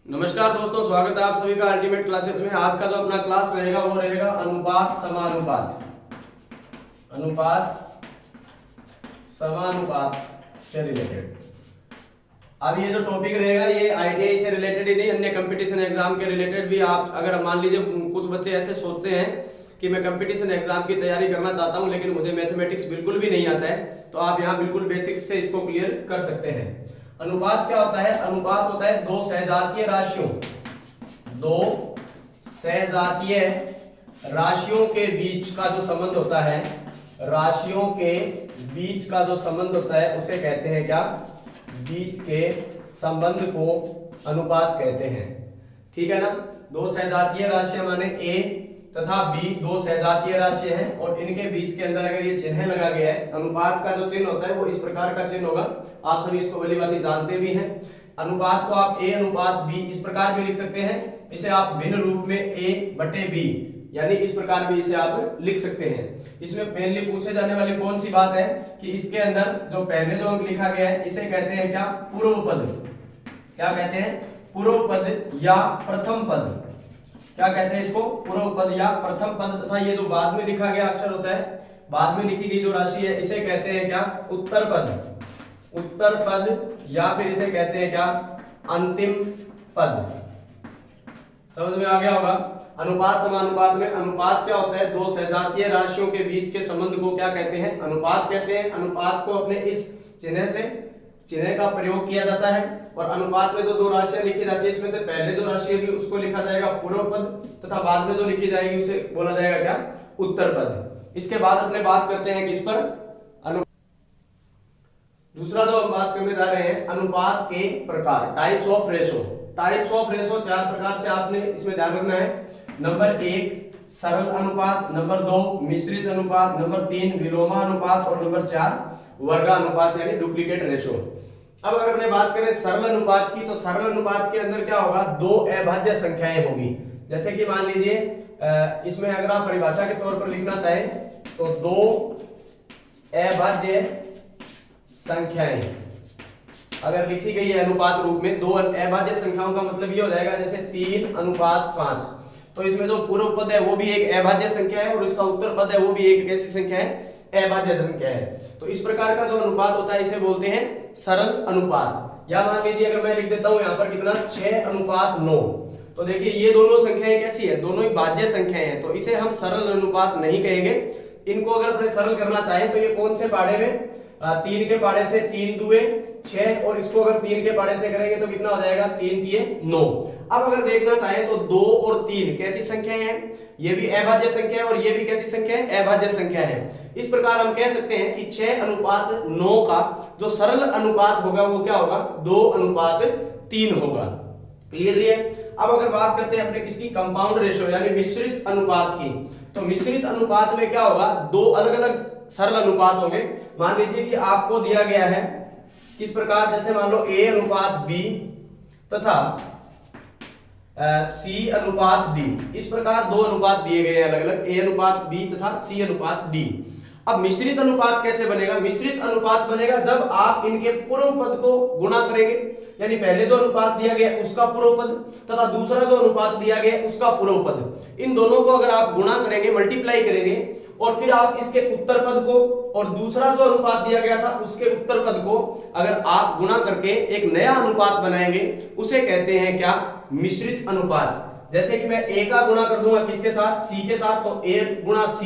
नमस्कार दोस्तों, स्वागत है आप सभी का अल्टीमेट क्लासेस में। आज का जो अपना क्लास रहेगा वो रहेगा अनुपात समानुपात। अनुपात समानुपात से रिलेटेड। अब ये जो टॉपिक रहेगा ये आईटीआई से रिलेटेड ही नहीं, अन्य कंपटीशन एग्जाम के रिलेटेड भी। आप अगर मान लीजिए कुछ बच्चे ऐसे सोचते हैं कि मैं कंपटीशन एग्जाम की तैयारी करना चाहता हूं लेकिन मुझे मैथमेटिक्स बिल्कुल भी नहीं आता है, तो आप यहाँ बिल्कुल बेसिक्स से इसको क्लियर कर सकते हैं। अनुपात क्या होता है? अनुपात होता है दो सहजातीय राशियों के बीच का जो संबंध होता है, राशियों के बीच का जो संबंध होता है उसे कहते हैं क्या? बीच के संबंध को अनुपात कहते हैं। ठीक है ना? दो सहजातीय राशियां माने a तथा b दो सहजातीय राशि हैं और इनके बीच के अंदर अगर ये चिन्ह लगा गया है, अनुपात का जो चिन्ह होता है वो इस प्रकार का चिन्ह होगा। आप सभी इसको भली भांति जानते भी हैं। अनुपात को आप a अनुपात b इस प्रकार भी लिख सकते हैं। इसे आप भिन्न रूप में a बटे b यानी इस प्रकार भी इसे आप लिख सकते हैं। इसमें मेनली पूछे जाने वाली कौन सी बात है कि इसके अंदर जो पहले जो अंक लिखा गया है इसे कहते हैं क्या? पूर्व पद। क्या कहते हैं? पूर्व पद या प्रथम पद। क्या कहते हैं इसको? पूर्व पद या प्रथम पद। तथा ये जो बाद में लिखा गया अक्षर होता है, बाद में लिखी गई जो राशि है, इसे कहते हैं क्या? उत्तर पद। उत्तर पद या फिर इसे कहते हैं क्या? अंतिम पद। समझ में आ गया होगा। अनुपात समानुपात में अनुपात क्या होता है? दो सहजातीय राशियों के बीच के संबंध को क्या कहते हैं? अनुपात कहते हैं। अनुपात को अपने इस चिन्ह का प्रयोग किया जाता है और अनुपात में जो दो राशियां लिखी जाती है इसमें से पहले जो राशि होगी उसको लिखा जाएगा पूर्व पद तथा बाद में जो लिखी जाएगी उसे बोला जाएगा क्या? उत्तर पद। इसके बाद अपने बात करते हैं किस पर? दूसरा जो हम बात करने जा रहे हैं अनुपात के प्रकार, types of ratio. Types of ratio चार प्रकार से आपने इसमें ध्यान रखना है। नंबर 1 सरल अनुपात, नंबर 2 मिश्रित अनुपात, नंबर 3 विलोमानुपात और नंबर 4 वर्गानुपात यानी डुप्लीकेट रेशो। अब अगर अपने बात करें सरल अनुपात की, तो सरल अनुपात के अंदर क्या होगा? दो अभाज्य संख्याएं होगी। जैसे कि मान लीजिए इसमें अगर आप परिभाषा के तौर पर लिखना चाहें तो दो अभाज्य संख्याएं अगर लिखी गई है अनुपात रूप में, दो अभाज्य संख्याओं का मतलब ये हो जाएगा जैसे 3:5। तो इसमें जो पूर्व पद है वो भी एक अभाज्य संख्या है और इसका उत्तर पद है वो भी एक कैसी संख्या है? अभाज्य संख्या है। तो इस प्रकार का जो अनुपात होता है इसे बोलते हैं सरल अनुपात। या मान लीजिए अगर मैं लिख देता हूं यहां पर कितना? 6:9। तो देखिए ये दोनों संख्याएं कैसी है? दोनों ही भाज्य संख्याएं हैं, तो इसे हम सरल अनुपात नहीं कहेंगे। इनको अगर अपने सरल करना चाहें तो ये कौन से पाढ़े में? 3 के पाढ़े से 3 दुए 6 और इसको अगर 3 के पाढ़े से करेंगे तो कितना हो जाएगा? 3 तिये 9। अब अगर देखना चाहें तो 2 और 3 कैसी संख्याएं हैं? ये भी अभाज्य संख्या है और ये भी कैसी संख्या है? अभाज्य संख्या है। इस प्रकार हम कह सकते हैं कि 6:9 का जो सरल अनुपात होगा वो क्या होगा? 2:3 होगा। क्लियर है? अब अगर बात करते हैं अपने किसकी? कंपाउंड रेशो यानी मिश्रित अनुपात की। तो मिश्रित अनुपात में क्या होगा? दो अलग अलग सरल अनुपात होंगे। मान लीजिए कि आपको दिया गया है किस प्रकार, जैसे मान लो A:B तथा C:D। इस प्रकार दो अनुपात दिए गए हैं अलग अलग, A:B तथा C:D। अब मिश्रित अनुपात कैसे बनेगा? मिश्रित अनुपात बनेगा जब आप इनके पूर्व पद को गुणा करेंगे, यानी पहले जो अनुपात दिया गया उसका पूर्व पद तथा दूसरा जो अनुपात दिया गया उसका पूर्व पद, इन दोनों को अगर आप गुणा करेंगे, मल्टीप्लाई करेंगे और फिर आप इसके उत्तर पद को और दूसरा जो अनुपात दिया गया था उसके उत्तर पद को अगर आप गुणा करके एक नया अनुपात बनाएंगे उसे कहते हैं क्या? मिश्रित अनुपात। जैसे कि मैं A का गुणा कर दूंगा किसके साथ? C के साथ, तो A गुणा C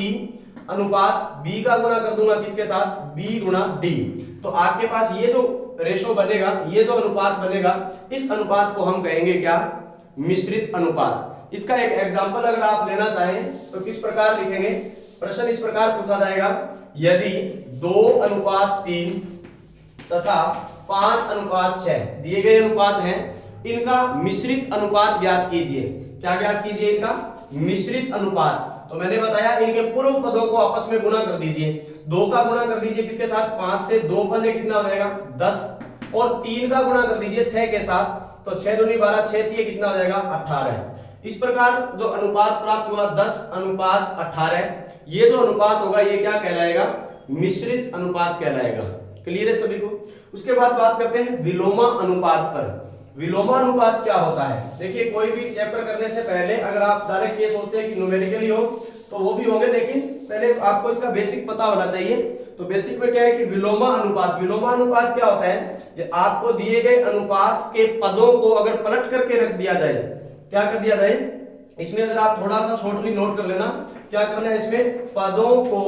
अनुपात B का गुणा कर दूंगा किसके साथ? B गुणा D। तो आपके पास ये जो रेशो बनेगा, ये जो अनुपात बनेगा, इस अनुपात को हम कहेंगे क्या? मिश्रित अनुपात। इसका एक एग्जांपल अगर आप लेना चाहें तो किस प्रकार लिखेंगे? प्रश्न इस प्रकार पूछा जाएगा, यदि 2:3 तथा 5:6 दिए गए अनुपात हैं, इनका मिश्रित अनुपात ज्ञात कीजिए। क्या ज्ञात कीजिए? इनका मिश्रित अनुपात। तो मैंने बताया इनके पूर्व पदों को आपस में गुणा कर दीजिए। 2 का गुणा कर दीजिए किसके साथ? 5 से, 2 पद कितना हो जाएगा? 10 और 3 का गुणा कर दीजिए 6 के साथ, तो 6 दूनी 12, 6 तिये कितना हो जाएगा? 18। इस प्रकार जो अनुपात प्राप्त हुआ 10:18, ये जो अनुपात होगा ये क्या कहलाएगा? मिश्रित अनुपात कहलाएगा। क्लियर है सभी को? उसके बाद बात करते हैं विलोमा अनुपात पर। विलोमानुपात क्या होता है? देखिए कोई भी चैप्टर करने से पहले अगर आप डायरेक्ट ये सोचते हैं कि न्यूमेरिकली हो तो वो भी होंगे, लेकिन पहले आपको इसका बेसिक पता होना चाहिए। तो बेसिक में क्या है कि विलोमानुपात क्या होता है? ये आपको दिए गए अनुपात के पदों को अगर पलट करके रख दिया जाए, क्या कर दिया जाए इसमें, अगर आप थोड़ा सा शॉर्टली नोट कर लेना, क्या करना है इसमें, पदों को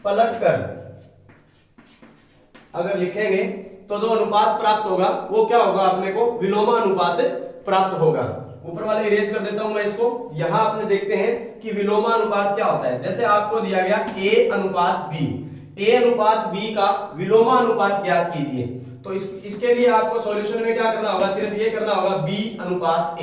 पलट कर अगर लिखेंगे तो जो अनुपात प्राप्त होगा वो क्या होगा, अपने को विलोमानुपात प्राप्त होगा। ऊपर वाले इरेज कर देता हूं मैं इसको। यहां अपने देखते हैं कि विलोमानुपात क्या होता है। जैसे आपको दिया गया ए अनुपात बी, ए अनुपात बी का विलोमानुपात ज्ञात कीजिए। तो इसके लिए आपको सॉल्यूशन में क्या करना होगा, सिर्फ ये करना होगा बी अनुपात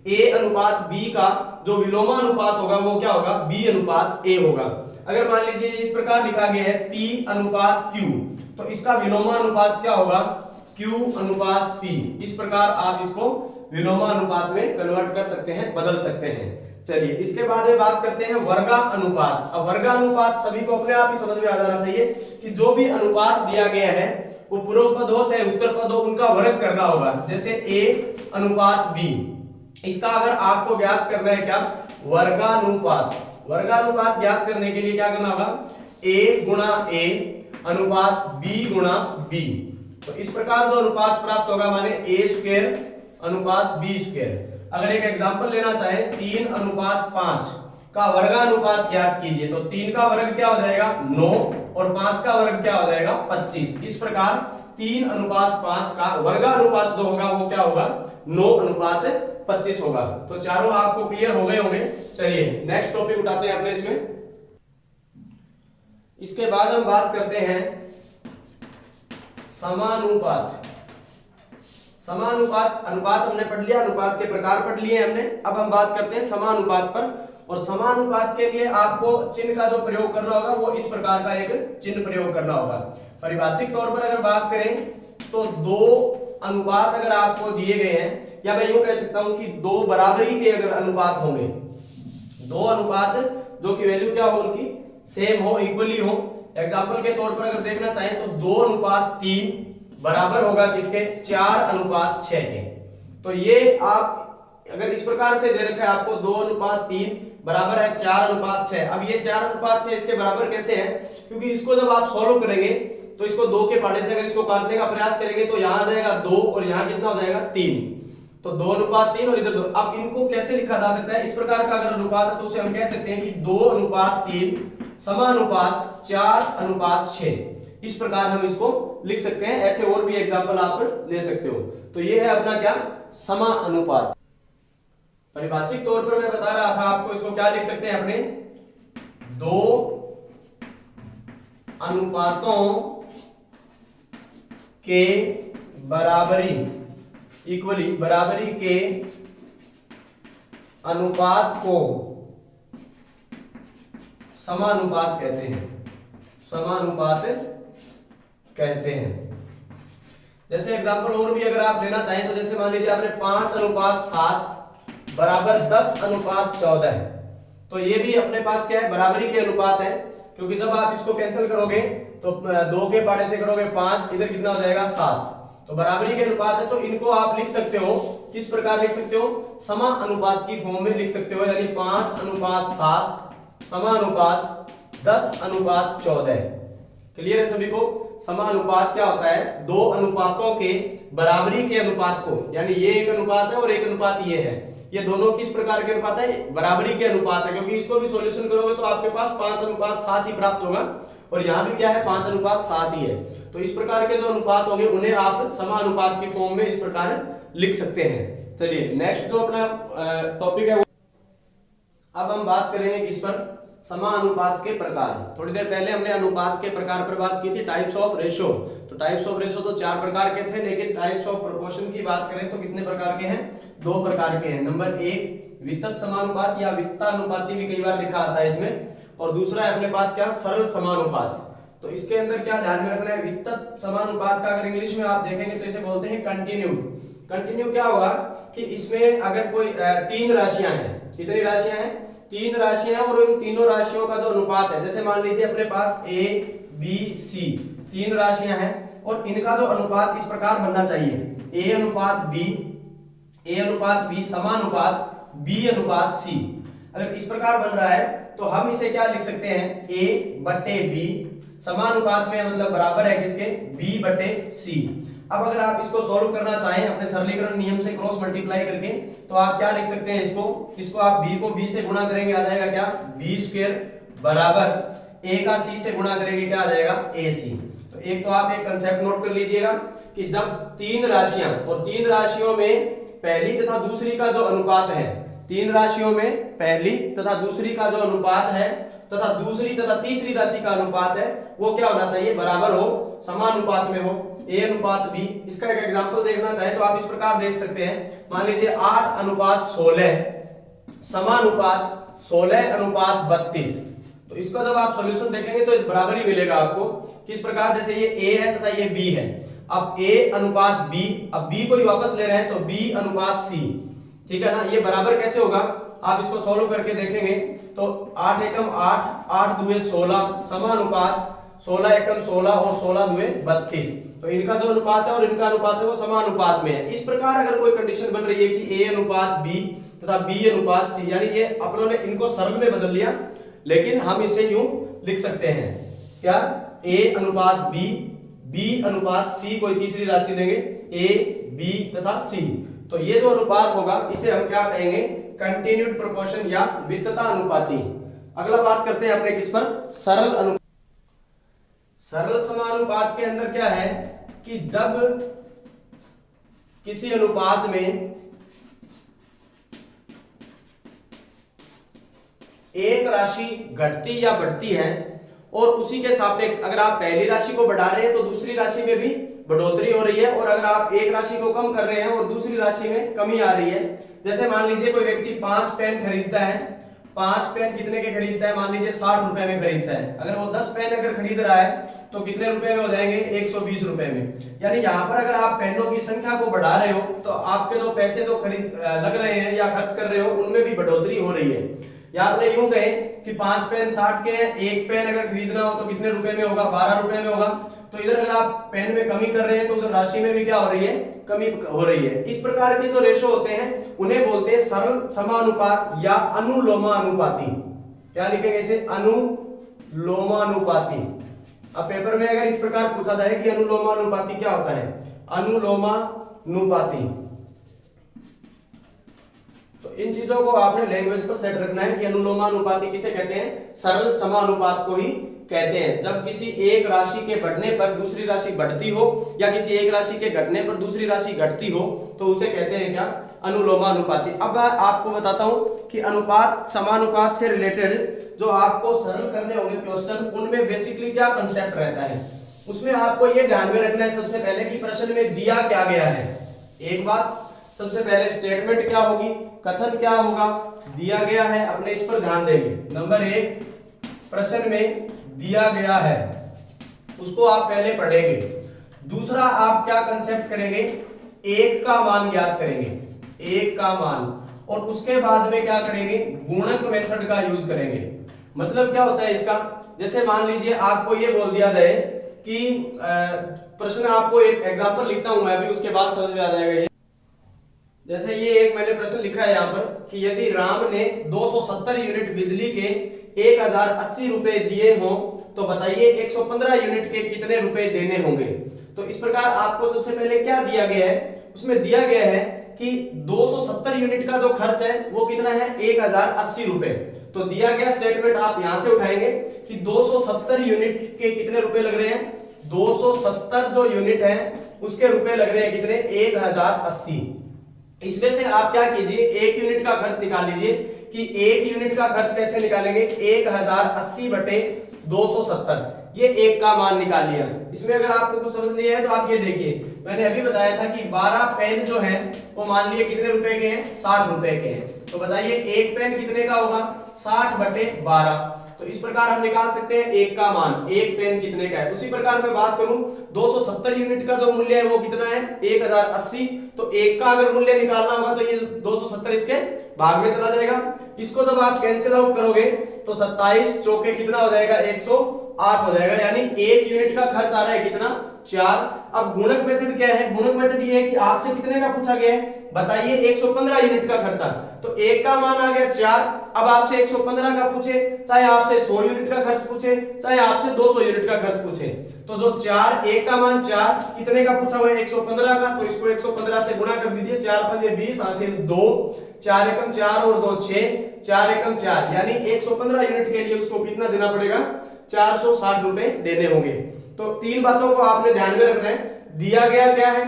ए अनुपात बी का जो विलोमानुपात होगा वो क्या होगा, बी अनुपात ए होगा। अगर मान लीजिए इस प्रकार लिखा गया है पी अनुपात क्यू, तो इसका विलोमानुपात क्या होगा, Q अनुपात P। इस प्रकार आप इसको विलोमानुपात में कन्वर्ट कर सकते हैं, बदल सकते हैं। चलिए इसके बाद में बात करते हैं वर्गानुपात। अब वर्गानुपात सभी को अपने आप ही समझ में आ जाना चाहिए कि जो भी अनुपात दिया गया है वो पूर्व पद हो चाहे उत्तर पद हो, उनका वर्ग करना होगा। जैसे A अनुपात B, इसका अगर आपको ज्ञात करना है क्या, वर्गानुपात ज्ञात करने के लिए क्या करना होगा, A गुणा A अनुपात B गुणा B। तो इस प्रकार जो अनुपात प्राप्त होगा माने A स्क्वायर अनुपात B स्क्वायर। अगर एक एग्जांपल लेना चाहे 3 अनुपात 5 का वर्गानुपात ज्ञात कीजिए, तो 3 का वर्ग क्या हो जाएगा 9 और 5 का वर्ग क्या हो जाएगा 25। इस प्रकार 3 अनुपात 5 का वर्गानुपात जो होगा वो क्या होगा 9 अनुपात 25 होगा। तो चारों आपको क्लियर हो गए होंगे। चलिए नेक्स्ट टॉपिक उठाते हैं अपने इसमें। इसके बाद हम बात करते हैं समानुपात। अनुपात हमने पढ़ लिया, अनुपात के प्रकार पढ़ लिए हमने। अब हम बात करते हैं समानुपात पर। और समानुपात के लिए आपको चिन्ह का जो प्रयोग करना होगा वो इस प्रकार का एक चिन्ह प्रयोग करना होगा। परिभाषिक तौर पर अगर बात करें तो दो अनुपात अगर आपको दिए गए हैं, या मैं यूं कह सकता हूं कि दो बराबरी के अगर अनुपात होंगे, दो अनुपात जो कि वैल्यू क्या हो उनकी सेम हो, इक्वली हो। एग्जांपल के तौर पर अगर देखना चाहें तो 2 अनुपात 3 बराबर होगा किसके, 4 अनुपात 6 के। तो ये आप अगर इस प्रकार से दे रखा है आपको 2 अनुपात 3 बराबर है 4 अनुपात 6। अब ये 4 अनुपात 6 इसके बराबर कैसे है, क्योंकि इसको जब आप सॉल्व करेंगे तो इसको 2 के पहाड़े से अगर इसको काटने का प्रयास करेंगे तो यहाँ आ जाएगा 2 और यहाँ कितना हो जाएगा 3। तो 2 अनुपात 3 और इधर 2। अब इनको कैसे लिखा जा सकता है, इस प्रकार का अगर अनुपात है तो उसे हम कह सकते हैं कि 2 अनुपात 3 समानुपात 4 अनुपात 6। इस प्रकार हम इसको लिख सकते हैं। ऐसे और भी एग्जांपल आप ले सकते हो। तो ये है अपना क्या, समानुपात। परिभाषिक तौर पर मैं बता रहा था आपको, इसको क्या लिख सकते हैं अपने, दो अनुपातों के बराबरी, इक्वली बराबरी के अनुपात को समानुपात कहते हैं, समानुपात कहते हैं। जैसे एग्जांपल और भी अगर आप लेना चाहें तो जैसे मान लीजिए आपने 5 अनुपात 7 बराबर 10 अनुपात 14 है। तो ये भी अपने पास क्या है, बराबरी के अनुपात है। क्योंकि जब आप इसको कैंसिल करोगे तो 2 के पहाड़े से करोगे 5, इधर कितना हो जाएगा 7। तो बराबरी के अनुपात है। तो इनको आप लिख सकते हो, किस प्रकार लिख सकते हो, समानुपात की फॉर्म में लिख सकते हो। यानी 5 अनुपात 7 समानुपात 10 अनुपात 14। क्लियर है सभी को। समानुपात क्या होता है, दो अनुपातों के बराबरी के अनुपात को, यानी ये एक अनुपात है और एक अनुपात ये है, ये दोनों किस प्रकार के अनुपात है, बराबरी के अनुपात है। क्योंकि इसको भी सॉल्यूशन करोगे तो आपके पास 5 अनुपात 7 ही प्राप्त होगा, और यहाँ भी क्या है 5 अनुपात 7 ही है। तो इस प्रकार के जो अनुपात होंगे उन्हें आप समानुपात की फॉर्म में इस प्रकार लिख सकते हैं। चलिए नेक्स्ट जो अपना टॉपिक है, अब हम बात करेंगे किस पर, समानुपात के प्रकार। थोड़ी देर पहले हमने अनुपात के प्रकार पर बात की थी, टाइप्स ऑफ रेशो। तो टाइप्स ऑफ रेशो तो 4 प्रकार के थे, लेकिन टाइप्स ऑफ प्रोपोर्शन की बात करें तो कितने प्रकार के हैं, 2 प्रकार के हैं। नंबर 1 वित्तक समानुपात या वित्तानुपाती भी कई बार लिखा आता है इसमें, और दूसरा है अपने पास क्या, सरल समानुपात। तो इसके अंदर क्या ध्यान में रखना है, वित्तक समानुपात का अगर इंग्लिश में आप देखेंगे तो इसे बोलते हैं कंटिन्यूड। कंटिन्यू क्या होगा कि इसमें अगर कोई 3 राशियां हैं, कितनी राशियां हैं, 3 राशियां, और उन तीनों राशियों का जो अनुपात है, जैसे मान लीजिए अपने पास A B C 3 राशियां हैं और इनका जो अनुपात इस प्रकार बनना चाहिए, ए अनुपात बी समानुपात बी अनुपात सी। अगर इस प्रकार बन रहा है तो हम इसे क्या लिख सकते हैं, ए बटे बी समानुपात में मतलब बराबर है किसके, बी बटे सी। अब अगर आप इसको सॉल्व करना चाहें अपने सरलीकरण नियम से क्रॉस मल्टीप्लाई करके, तो आप क्या लिख सकते हैं, इसको आप b को b से गुणा करेंगे, आ जाएगा क्या, b स्क्वायर बराबर a का c से गुणा करेंगे, क्या आ जाएगा, ac। तो एक तो आप एक कंसेप्ट नोट कर लीजिएगा कि जब तीन राशियां और तीन राशियों में पहली तथा दूसरी का जो अनुपात है, तीन राशियों में पहली तथा दूसरी का जो अनुपात है तथा दूसरी तथा तीसरी राशि का अनुपात है, वो क्या होना चाहिए, बराबर हो, समानुपात में हो, a अनुपात b। इसका एक एग्जांपल देखना चाहे तो आप इस प्रकार देख सकते हैं, मान लीजिए 8 अनुपात 16 समानुपात 16 अनुपात 32। तो इसका जब आप सॉल्यूशन देखेंगे तो बराबर ही मिलेगा आपको। किस प्रकार, जैसे ये a है तथा ये b है, अब a अनुपात b, अब b को ही वापस ले रहे हैं तो b अनुपात c, ठीक है ना। ये बराबर कैसे होगा, आप इसको सॉल्व करके देखेंगे तो 8 एकम 8, 8 दुए 16 समानुपात 16 एकम 16 और 16 दुए 32। तो इनका जो अनुपात है और इनका अनुपात है वो समानुपात में है। इस प्रकार अगर कोई कंडीशन बन रही है कि a अनुपात b तथा b अनुपात c, यानी ये अपनों ने इनको सरल में बदल लिया, लेकिन हम इसे यूं लिख सकते हैं, क्या, a अनुपात b अनुपात c, कोई तीसरी राशि देंगे a b तथा c। तो ये जो अनुपात होगा इसे हम क्या कहेंगे, कंटिन्यूड प्रोपोर्शन या वित्तता अनुपाती। अगला बात करते हैं अपने किस पर, सरल अनुपात। सरल समानुपात के अंदर क्या है कि जब किसी अनुपात में एक राशि घटती या बढ़ती है और उसी के सापेक्ष अगर आप पहली राशि को बढ़ा रहे हैं तो दूसरी राशि में भी बढ़ोतरी हो रही है, और अगर आप एक राशि को कम कर रहे हैं और दूसरी राशि में कमी आ रही है। जैसे मान लीजिए कोई व्यक्ति 5 पेन खरीदता है, 5 पेन कितने के खरीदता है, मान लीजिए 60 रुपए में खरीदता है। अगर वो 10 पेन अगर खरीद रहा है तो कितने रुपए में हो जाएंगे, 120 रुपए में। यानी यहाँ पर अगर आप पेनों की संख्या को बढ़ा रहे हो तो आपके जो पैसे जो खरीद लग रहे हैं या खर्च कर रहे हो उनमें भी बढ़ोतरी हो रही है। या आपने यूं कहे कि 5 पेन 60 के हैं, एक पेन अगर खरीदना हो तो कितने रुपए में होगा, 12 रुपए में होगा। तो इधर अगर आप पेन में कमी कर रहे हैं तो उधर राशि में भी क्या हो रही है, कमी हो रही है। इस प्रकार के जो रेशो होते हैं उन्हें बोलते हैं सरल समानुपात या अनुलोमानुपाती। क्या लिखेंगे इसे, अनुलोमानुपाती। अब पेपर में अगर इस प्रकार पूछा जाए कि अनुलोमानुपाती क्या होता है, अनुलोमानुपाती, तो इन चीजों को आपने लैंग्वेज पर सेट रखना है कि अनुलोमानुपाती किसे कहते हैं, सरल समानुपात को ही कहते हैं। जब किसी एक राशि के बढ़ने पर दूसरी राशि बढ़ती हो या किसी एक राशि के घटने पर दूसरी राशि घटती हो तो उसे कहते हैं क्या, अनुलोमानुपाती। अब मैं आपको बताता हूं कि अनुपात समानुपात से रिलेटेड जो आपको सरल करने होंगे क्वेश्चन, उनमें बेसिकली क्या कंसेप्ट रहता है। उसमें आपको ये ध्यान में रखना है सबसे पहले कि प्रश्न में दिया क्या गया है। एक बात, सबसे पहले स्टेटमेंट क्या होगी, कथन क्या होगा, दिया गया है, अपने इस पर ध्यान देंगे। नंबर 1, प्रश्न में दिया गया है, उसको आप पहले पढ़ेंगे। दूसरा, आप क्या कंसेप्ट करेंगे, एक का मान ज्ञात करेंगे, एक का मान, और उसके बाद में क्या करेंगे, गुणक मेथड का यूज करेंगे। मतलब क्या होता है इसका, जैसे मान लीजिए आपको ये बोल दिया जाए कि प्रश्न, आपको एक एग्जांपल लिखता हूं मैं अभी, उसके बाद समझ में आ जाएगा ये। जैसे ये एक मैंने प्रश्न लिखा है यहाँ पर कि यदि राम ने 270 यूनिट बिजली के 1080 रुपए दिए हों तो बताइए 115 यूनिट के कितने रुपए देने होंगे। तो इस प्रकार आपको सबसे पहले क्या दिया गया है, उसमें दिया गया है कि 270 यूनिट का जो खर्च है वो कितना है, 1080 रुपए। तो दिया गया स्टेटमेंट आप यहां से उठाएंगे कि 270 यूनिट के कितने रुपए लग रहे हैं, 270 जो यूनिट है उसके रुपए लग रहे हैं कितने, 1080। इसमें से आप क्या कीजिए, एक यूनिट का खर्च निकाल लीजिए कि एक यूनिट का खर्च कैसे निकालेंगे, 1080 बटे 270, ये एक का मान निकाल लिया। इसमें अगर आपको कुछ समझ नहीं है तो आप ये देखिए, मैंने अभी बताया था कि 12 पेन जो है वो मान लिए कितने रुपए के हैं, 60 रुपए के हैं। तो बताइए एक पेन कितने का होगा, 60 बटे 12। तो इस प्रकार हम निकाल सकते हैं एक का मान, एक पेन कितने का है। उसी प्रकार मैं बात करूं 270 यूनिट का जो मूल्य है वो कितना है, 1080। तो एक का अगर मूल्य निकालना होगा तो ये 270 इसके भाग में चला जाएगा। इसको जब आप कैंसिल आउट करोगे तो 27 चौके कितना हो जाएगा, 8 हो जाएगा, यानी 1 यूनिट का खर्च आ रहा है कितना 4। अब गुणक मेथड क्या है, गुणक मेथड ये है कि आपसे कितने का पूछा गया है बताइए 115 यूनिट का खर्चा, तो 1 का मान आ गया 4। अब आपसे 115 का पूछे, चाहे आपसे 100 यूनिट का खर्च पूछे, चाहे आपसे 200 यूनिट का खर्च पूछे, तो जो 4 1 का मान 4 कितने का पूछा हुआ है 115 का, तो इसको 115 से गुणा कर दीजिए, 4 पंजे 20 हासिल 2, 4 एकम 4 और 2 6, 4 एकम 4, यानी 115 यूनिट के लिए उसको कितना देना पड़ेगा 460 रुपए देने होंगे। तो तीन बातों को आपने ध्यान में रखना है। दिया गया क्या है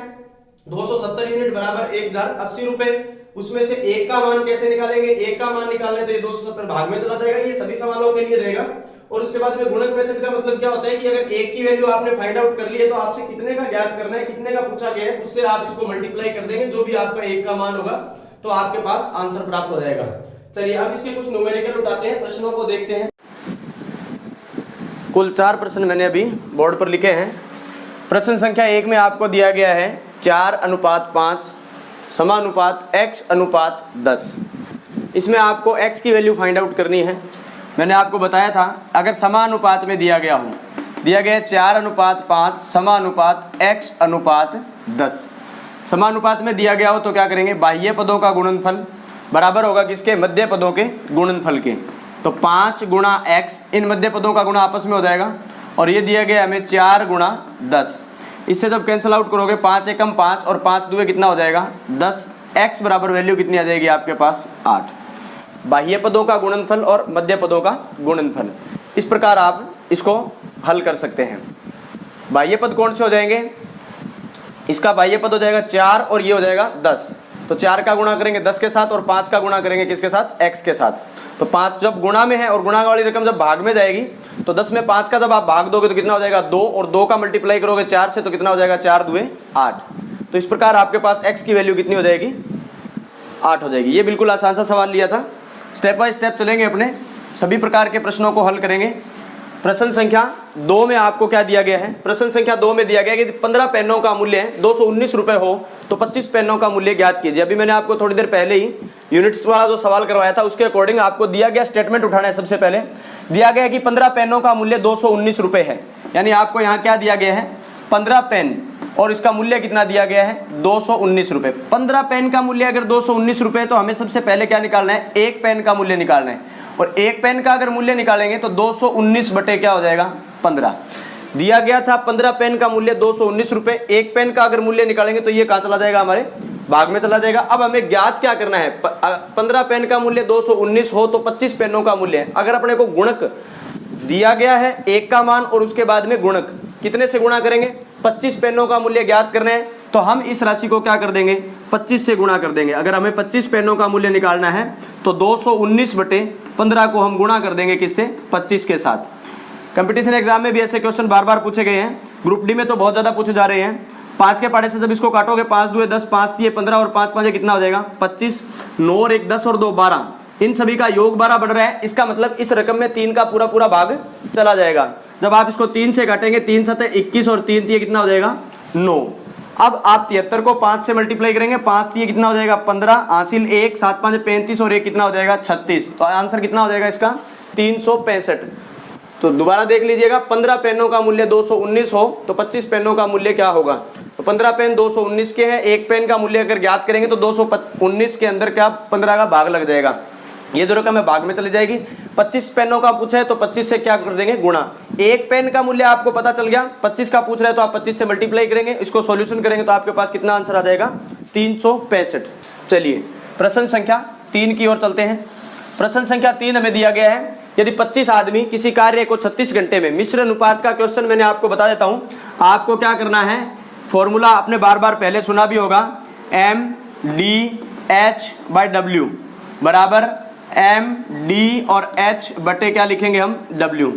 270 यूनिट बराबर 1080 रुपए, उसमें से 1 का मान कैसे निकालेंगे, 1 का मान निकालने तो ये 270 भाग में चला जाएगा, ये सभी सवालों के लिए रहेगा। और उसके बाद में गुणक मेथड का मतलब क्या होता है कि अगर 1 की वैल्यू आपने फाइंड आउट कर ली है तो आपसे कितने का ज्ञात करना है, कितने का पूछा गया है, उससे आप इसको मल्टीप्लाई कर देंगे, जो भी आपका 1 का मान होगा तो आपके पास आंसर प्राप्त हो जाएगा। चलिए अब इसके कुछ न्यूमेरिकल उठाते हैं, प्रश्नों को देखते हैं। कुल 4 प्रश्न मैंने अभी बोर्ड पर लिखे हैं। प्रश्न संख्या 1 में आपको दिया गया है 4:5 समानुपात x:10। इसमें आपको x की वैल्यू फाइंड आउट करनी है। मैंने आपको बताया था अगर समानुपात में दिया गया हो, दिया गया 4:5 समानुपात x:10, समानुपात में दिया गया हो तो क्या करेंगे, बाह्य पदों का गुणनफल बराबर होगा किसके, मध्य पदों के गुणनफल के। तो 5 गुणा x, इन मध्य पदों का गुणा आपस में हो जाएगा, और ये दिया गया हमें 4 गुणा 10। इससे जब कैंसिल आउट करोगे 5 एकम 5 और 5 दुए कितना हो जाएगा 10। x बराबर वैल्यू कितनी आ जाएगी आपके पास 8। बाह्य पदों का गुणनफल और मध्य पदों का गुणनफल, इस प्रकार आप इसको हल कर सकते हैं। बाह्य पद कौन से हो जाएंगे, इसका बाह्य पद हो जाएगा 4 और ये हो जाएगा 10। तो 4 का गुणा करेंगे 10 के साथ और 5 का गुणा करेंगे किसके साथ, x के साथ। तो 5 जब गुणा में है और गुणा वाली रकम जब भाग में जाएगी तो 10 में 5 का जब आप भाग दोगे तो कितना हो जाएगा 2, और 2 का मल्टीप्लाई करोगे 4 से तो कितना हो जाएगा 4 दुए 8। तो इस प्रकार आपके पास x की वैल्यू कितनी हो जाएगी 8 हो जाएगी। ये बिल्कुल आसान सा सवाल लिया था। स्टेप बाय स्टेप चलेंगे, अपने सभी प्रकार के प्रश्नों को हल करेंगे। प्रश्न संख्या 2 में आपको क्या दिया गया है, प्रश्न संख्या 2 में दिया गया है कि 15 पेनों का मूल्य 219 रुपए हो तो 25 पेनों का मूल्य ज्ञात कीजिए। अभी मैंने आपको थोड़ी देर पहले ही यूनिट्स वाला जो सवाल करवाया था उसके अकॉर्डिंग आपको दिया गया स्टेटमेंट उठाना है। सबसे पहले दिया गया कि 15 पेनों का मूल्य 219 रुपए है, यानी आपको यहाँ क्या दिया गया है 15 पेन और इसका मूल्य कितना दिया गया है 219 रुपए। 15 पेन का मूल्य अगर 219 रुपए तो हमें सबसे पहले क्या निकालना है, एक पेन का मूल्य निकालना है। और एक पेन का अगर मूल्य निकालेंगे तो 219 बटे क्या हो जाएगा 15। दिया गया था 15 पेन का मूल्य 219 रुपए, एक पेन का अगर मूल्य निकालेंगे तो ये कहाँ चला जाएगा, हमारे भाग में चला जाएगा। अब हमें ज्ञात क्या करना है, 15 पेन का मूल्य 219 हो तो 25 पेनों का मूल्य है। अगर अपने को गुणक दिया गया है एक का मान और उसके बाद में गुणक कितने से गुणा करेंगे, 25 पेनों का मूल्य ज्ञात करना है तो हम इस राशि को क्या कर देंगे 25 से गुणा कर देंगे। अगर हमें 25 पेनों का मूल्य निकालना है तो 219 बटे 15 को हम गुणा कर देंगे किससे, 25 के साथ। कंपटीशन एग्जाम में भी ऐसे क्वेश्चन बार बार पूछे गए हैं, ग्रुप डी में तो बहुत ज़्यादा पूछे जा रहे हैं। 5 के पाड़े से जब इसको काटोगे 5 दुए 10, 5 तिये 15 और 5 पाँचे कितना हो जाएगा 25, 9 और 1 10 और 2 12, इन सभी का योग 12 बढ़ रहा है। इसका मतलब इस रकम में 3 का पूरा पूरा भाग चला जाएगा। जब आप इसको 3 से काटेंगे 3 7 21 और 3 तिये कितना हो जाएगा 9। अब आप 73 को 5 से मल्टीप्लाई करेंगे, 5 तिये कितना हो जाएगा 15, हासिल 1, 7 5 35 और 1 कितना हो जाएगा 36। तो आंसर कितना हो जाएगा इसका 365। तो दोबारा देख लीजिएगा, 15 पेनों का मूल्य 219 हो तो 25 पेनों का मूल्य क्या होगा। तो 15 पेन 219 के हैं, एक पेन का मूल्य अगर ज्ञात करेंगे तो 219 के अंदर क्या 15 का भाग लग जाएगा, ये दो रकम भाग में चली जाएगी। 25 पेनों का पूछा है तो 25 से क्या कर देंगे गुणा। एक पेन का मूल्य आपको पता चल गया, 25 का पूछ रहा है तो आप 25 से मल्टीप्लाई करेंगे, इसको सॉल्यूशन करेंगे तो आपके पास कितना आंसर आ जाएगा 365। चलिए प्रश्न संख्या 3 की ओर चलते हैं। प्रश्न संख्या 3 हमें दिया गया है, यदि 25 आदमी किसी कार्य को 36 घंटे में मिश्र अनुपात का क्वेश्चन मैंने आपको बता देता हूं। आपको क्या करना है, फॉर्मूला आपने बार बार पहले सुना भी होगा, MDH/W बराबर MD और H बटे क्या लिखेंगे हम W।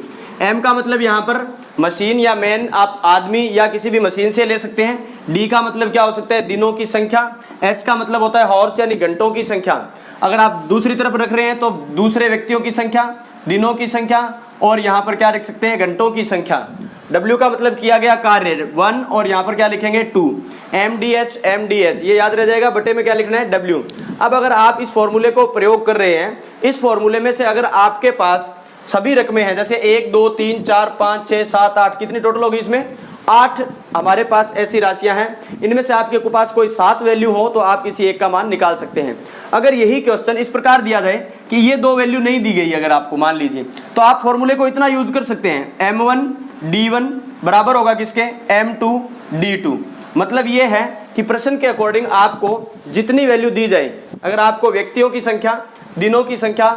M का मतलब यहाँ पर मशीन या मैन, आप आदमी या किसी भी मशीन से ले सकते हैं। D का मतलब क्या हो सकता है, दिनों की संख्या। H का मतलब होता है हॉर्स यानी घंटों की संख्या। अगर आप दूसरी तरफ रख रहे हैं तो दूसरे व्यक्तियों की संख्या, दिनों की संख्या, और यहाँ पर क्या रख सकते हैं घंटों की संख्या। W का मतलब किया गया कार्य 1 और यहाँ पर क्या लिखेंगे 2। MDH ये याद रह जाएगा, बटे में क्या लिखना है W। अब अगर आप इस फॉर्मूले को प्रयोग कर रहे हैं, इस फॉर्मूले में से अगर आपके पास सभी रकमें हैं, जैसे 1 2 3 4 5 6 7 8, कितनी टोटल होगी इसमें 8 हमारे पास ऐसी राशियां हैं। इनमें से आपके पास कोई 7 वैल्यू हो तो आप किसी एक का मान निकाल सकते हैं। अगर यही क्वेश्चन इस प्रकार दिया जाए कि ये 2 वैल्यू नहीं दी गई अगर आपको मान लीजिए, तो आप फॉर्मूले को इतना यूज कर सकते हैं, m1 d1 बराबर होगा किसके, m2 d2। मतलब ये है कि प्रश्न के अकॉर्डिंग आपको जितनी वैल्यू दी जाए, अगर आपको व्यक्तियों की संख्या, दिनों की संख्या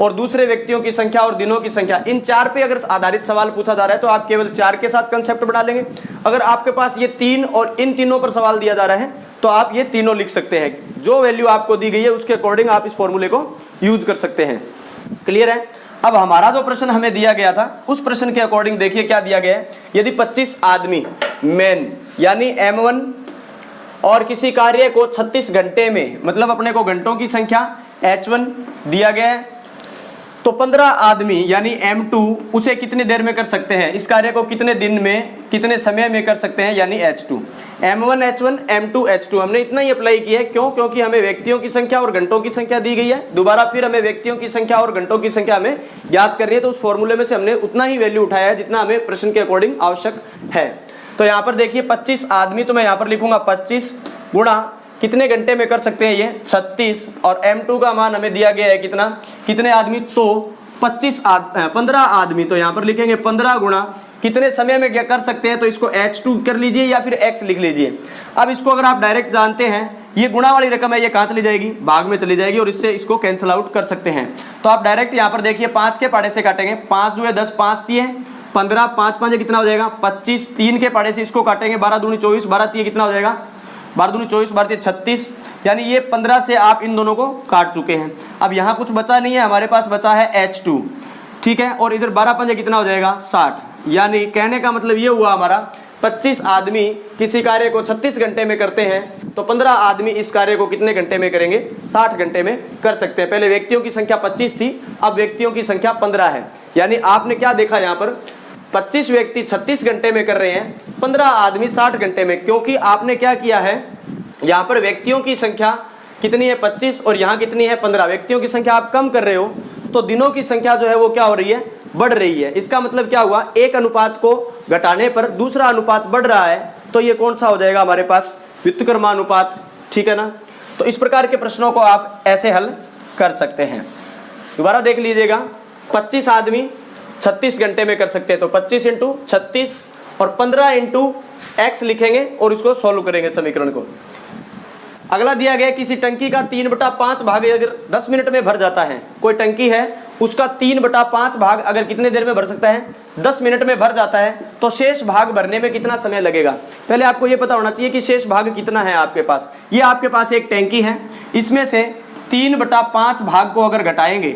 और दूसरे व्यक्तियों की संख्या और दिनों की संख्या, इन 4 पे अगर आधारित सवाल पूछा जा रहा है तो आप केवल 4 के साथ कंसेप्ट बना लेंगे। अगर आपके पास ये 3 और इन तीनों पर सवाल दिया जा रहा है तो आप ये तीनों लिख सकते हैं। जो वैल्यू आपको दी गई है उसके अकॉर्डिंग आप इस फॉर्मूले को यूज कर सकते हैं। क्लियर है। अब हमारा जो प्रश्न हमें दिया गया था उस प्रश्न के अकॉर्डिंग देखिए क्या दिया गया है। यदि 25 आदमी मेन यानी m1 और किसी कार्य को 36 घंटे में, मतलब अपने को घंटों की संख्या h1 दिया गया है, तो 15 आदमी यानी m2 उसे कितनी देर में कर सकते हैं, इस कार्य को कितने दिन में, कितने समय में कर सकते हैं, यानी h2। m1 h1 m2 h2 हमने इतना ही अप्लाई किया है। क्यों? क्योंकि हमें व्यक्तियों की संख्या और घंटों की संख्या दी गई है। दोबारा फिर हमें व्यक्तियों की संख्या और घंटों की संख्या हमें याद करनी है, तो उस फॉर्मूले में से हमने उतना ही वैल्यू उठाया है जितना हमें प्रश्न के अकॉर्डिंग आवश्यक है। तो यहाँ पर देखिए 25 आदमी, तो मैं यहाँ पर लिखूंगा 25 गुणा कितने घंटे में कर सकते हैं, ये 36, और m2 का मान हमें दिया गया है कितना, कितने आदमी, तो 15 आदमी, तो यहाँ पर लिखेंगे 15 गुणा कितने समय में क्या कर सकते हैं, तो इसको h2 कर लीजिए या फिर x लिख लीजिए। अब इसको अगर आप डायरेक्ट जानते हैं, ये गुणा वाली रकम है, ये कहाँ चली जाएगी, भाग में चली जाएगी, और इससे इसको कैंसिल आउट कर सकते हैं। तो आप डायरेक्ट यहाँ पर देखिए 5 के पाड़े से काटेंगे, 5 दूए 10, 5 3 15, 5 5 कितना हो जाएगा 25, 3 के पाड़े से इसको काटेंगे, 12 दूनी 24, 12 3 कितना हो जाएगा 12 दूनी 24, 12 36, यानी ये 15 से आप इन दोनों को काट चुके हैं। अब यहाँ कुछ बचा नहीं है, हमारे पास बचा है h2, ठीक है, और इधर 12 5 कितना हो जाएगा 60। यानी कहने का मतलब ये हुआ हमारा 25 आदमी किसी कार्य को 36 घंटे में करते हैं, तो 15 आदमी इस कार्य को कितने घंटे में करेंगे, 60 घंटे में कर सकते हैं। पहले व्यक्तियों की संख्या 25 थी, अब व्यक्तियों की संख्या 15 है। यानी आपने क्या देखा यहाँ पर, 25 व्यक्ति 36 घंटे में कर रहे हैं, 15 आदमी 60 घंटे में, क्योंकि आपने क्या किया है, यहाँ पर व्यक्तियों की संख्या कितनी है 25 और यहाँ कितनी है 15, व्यक्तियों की संख्या आप कम कर रहे हो तो दिनों की संख्या जो है वो क्या हो रही है, बढ़ रही है। इसका मतलब क्या हुआ, एक अनुपात को घटाने पर दूसरा अनुपात बढ़ रहा है, तो ये कौन सा हो जाएगा हमारे पास, व्युत्क्रमानुपात, ठीक है ना। तो इस प्रकार के प्रश्नों को आप ऐसे हल कर सकते हैं। दोबारा देख लीजिएगा, 25 आदमी 36 घंटे में कर सकते हैं, तो 25 इंटू 36 और 15 इंटू x लिखेंगे और इसको सॉल्व करेंगे समीकरण को। अगला दिया गया किसी टंकी का 3/5 भाग अगर 10 मिनट में भर जाता है, कोई टंकी है उसका 3/5 भाग अगर कितने देर में भर सकता है, 10 मिनट में भर जाता है, तो शेष भाग भरने में कितना समय लगेगा। पहले आपको ये पता होना चाहिए कि शेष भाग कितना है आपके पास। ये आपके पास एक टंकी है, इसमें से 3/5 भाग को अगर घटाएंगे,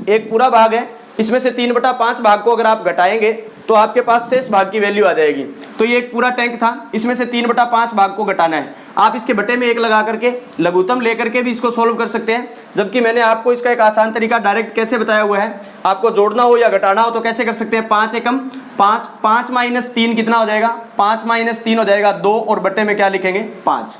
एक पूरा भाग है, इसमें से 3/5 भाग को अगर आप घटाएंगे तो आपके पास शेष भाग की वैल्यू आ जाएगी। तो ये एक पूरा टैंक था, इसमें से 3/5 भाग को घटाना है। आप इसके बटे में 1 लगा करके लघुत्तम लेकर के भी इसको सोल्व कर सकते हैं, जबकि मैंने आपको इसका एक आसान तरीका डायरेक्ट कैसे बताया हुआ है। आपको जोड़ना हो या घटाना हो तो कैसे कर सकते हैं, 5 एकम 5, 5 माइनस 3 कितना हो जाएगा, 5 माइनस 3 हो जाएगा 2, और बटे में क्या लिखेंगे 5।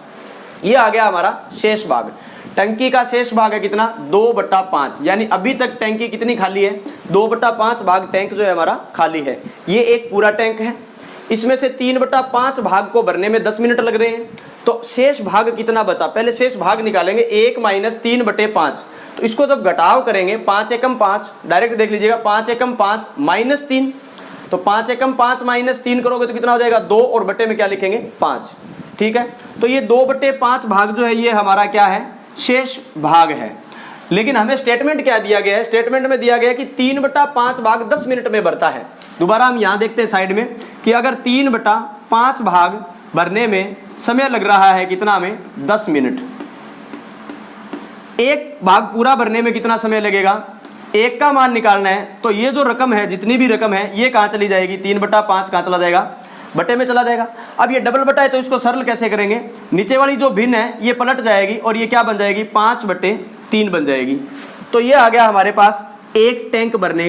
ये आ गया हमारा शेष भाग। टंकी का शेष भाग है कितना, 2/5, यानी अभी तक टैंकी कितनी खाली है, 2/5 भाग टैंक जो है हमारा खाली है। ये एक पूरा टैंक है, इसमें से 3/5 भाग को भरने में 10 मिनट लग रहे हैं, तो शेष भाग कितना बचा, पहले शेष भाग निकालेंगे, 1 माइनस 3/5। तो इसको जब घटाव करेंगे, 5 एकम 5, डायरेक्ट देख लीजिएगा, 5 एकम 5 माइनस 3, तो 5 एकम 5 माइनस 3 करोगे तो कितना हो जाएगा 2, और बटे में क्या लिखेंगे 5, ठीक है। तो ये 2/5 भाग जो है ये हमारा क्या है, शेष भाग है। लेकिन हमें स्टेटमेंट क्या दिया गया है, स्टेटमेंट में दिया गया है कि 3/5 भाग 10 मिनट में भरता है। दोबारा हम यहां देखते हैं साइड में कि अगर 3/5 भाग भरने में समय लग रहा है कितना, में 10 मिनट, एक भाग पूरा भरने में कितना समय लगेगा, 1 का मान निकालना है, तो ये जो रकम है, जितनी भी रकम है, ये कहां चली जाएगी, 3/5 कहां चला जाएगा, बटे में चला जाएगा। अब ये डबल बटा है तो इसको सरल कैसे करेंगे, नीचे वाली जो भिन्न है ये पलट जाएगी और ये क्या बन जाएगी, 5/3 बन जाएगी। तो ये आ गया हमारे पास एक टैंक भरने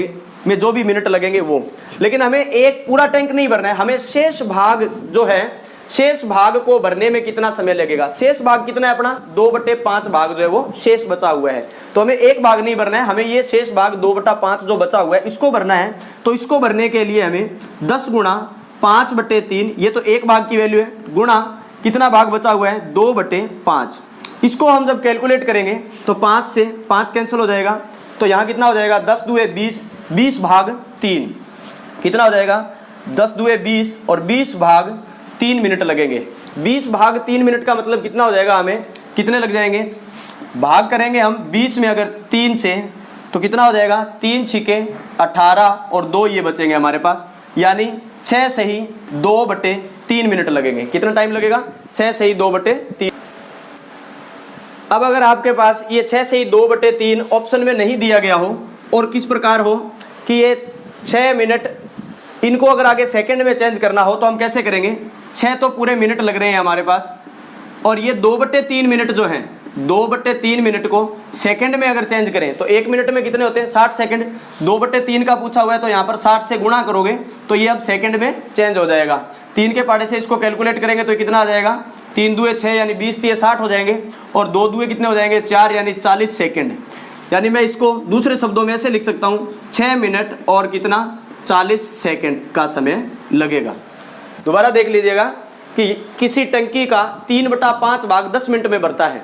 में जो भी मिनट लगेंगे वो। लेकिन हमें एक पूरा टैंक नहीं भरना है, हमें शेष भाग जो है शेष भाग को भरने में कितना समय लगेगा। शेष भाग कितना है अपना 2/5 भाग जो है वो शेष बचा हुआ है, तो हमें एक भाग नहीं भरना है, हमें ये शेष भाग 2/5 जो बचा हुआ है इसको भरना है। तो इसको भरने के लिए हमें 10 गुणा 5/3, ये तो एक भाग की वैल्यू है, गुणा कितना भाग बचा हुआ है 2/5। इसको हम जब कैलकुलेट करेंगे तो 5 से 5 कैंसिल हो जाएगा, तो यहाँ कितना हो जाएगा 10 दूए 20, 20 भाग 3 कितना हो जाएगा 10 दूए 20 और 20 भाग 3 मिनट लगेंगे। 20 भाग 3 मिनट का मतलब कितना हो जाएगा, हमें कितने लग जाएंगे, भाग करेंगे हम 20 में अगर 3 से तो कितना हो जाएगा 3 छिके 18 और 2 ये बचेंगे हमारे पास, यानी 6 से ही 2/3 मिनट लगेंगे। कितना टाइम लगेगा 6 से ही 2/3। अब अगर आपके पास ये 6 से ही 2/3 ऑप्शन में नहीं दिया गया हो और किस प्रकार हो कि ये 6 मिनट, इनको अगर आगे सेकंड में चेंज करना हो तो हम कैसे करेंगे, 6 तो पूरे मिनट लग रहे हैं हमारे पास, और ये 2/3 मिनट जो हैं 2/3 मिनट को सेकंड में अगर चेंज करें तो 1 मिनट में कितने होते हैं 60 सेकंड। 2/3 का पूछा हुआ है तो यहाँ पर 60 से गुणा करोगे तो ये अब सेकंड में चेंज हो जाएगा। 3 के पाड़े से इसको कैलकुलेट करेंगे तो कितना आ जाएगा 3 दूए 6 यानी 20 3 60 हो जाएंगे, और 2 दूए कितने हो जाएंगे 4 यानी 40 सेकंड। यानी मैं इसको दूसरे शब्दों में ऐसे लिख सकता हूँ 6 मिनट और कितना 40 सेकंड का समय लगेगा। दोबारा देख लीजिएगा कि किसी टंकी का 3/5 भाग 10 मिनट में भरता है।